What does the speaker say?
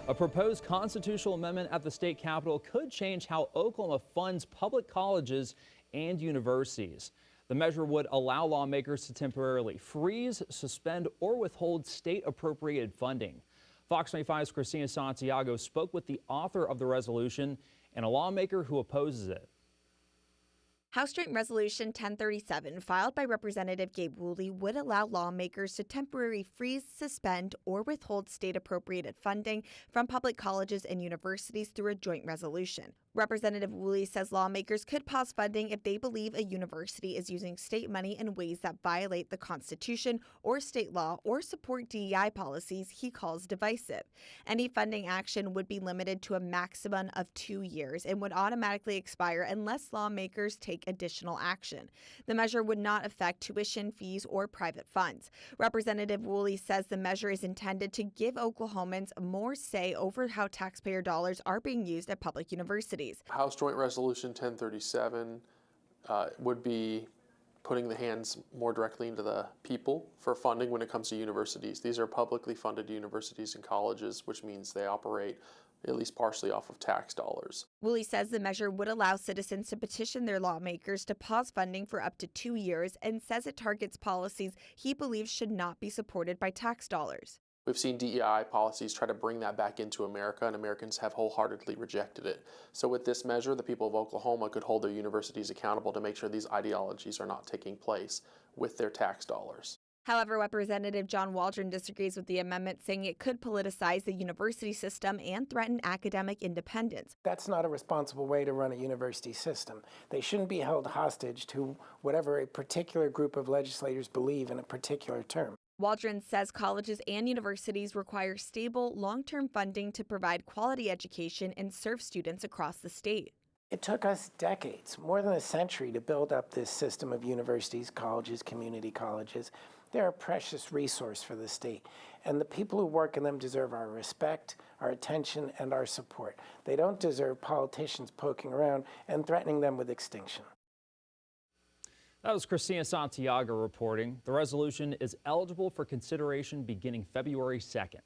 A proposed constitutional amendment at the state capitol could change how Oklahoma funds public colleges and universities. The measure would allow lawmakers to temporarily freeze, suspend, or withhold state-appropriated funding. Fox 25's Christina Santiago spoke with the author of the resolution and a lawmaker who opposes it. House Joint Resolution 1037, filed by Representative Gabe Woolley, would allow lawmakers to temporarily freeze, suspend, or withhold state-appropriated funding from public colleges and universities through a joint resolution. Representative Woolley says lawmakers could pause funding if they believe a university is using state money in ways that violate the Constitution or state law or support DEI policies he calls divisive. Any funding action would be limited to a maximum of 2 years and would automatically expire unless lawmakers take additional action. The measure would not affect tuition, fees, or private funds. Representative Woolley says the measure is intended to give Oklahomans more say over how taxpayer dollars are being used at public universities. House Joint Resolution 1037 would be putting the hands more directly into the people for funding when it comes to universities. These are publicly funded universities and colleges, which means they operate at least partially off of tax dollars. Woolley says the measure would allow citizens to petition their lawmakers to pause funding for up to 2 years and says it targets policies he believes should not be supported by tax dollars. We've seen DEI policies try to bring that back into America, and Americans have wholeheartedly rejected it. So with this measure, the people of Oklahoma could hold their universities accountable to make sure these ideologies are not taking place with their tax dollars. However, Representative John Waldron disagrees with the amendment, saying it could politicize the university system and threaten academic independence. That's not a responsible way to run a university system. They shouldn't be held hostage to whatever a particular group of legislators believe in a particular term. Waldron says colleges and universities require stable, long-term funding to provide quality education and serve students across the state. It took us decades, more than a century, to build up this system of universities, colleges, community colleges. They're a precious resource for the state, and the people who work in them deserve our respect, our attention, and our support. They don't deserve politicians poking around and threatening them with extinction. That was Christina Santiago reporting. The resolution is eligible for consideration beginning February 2nd.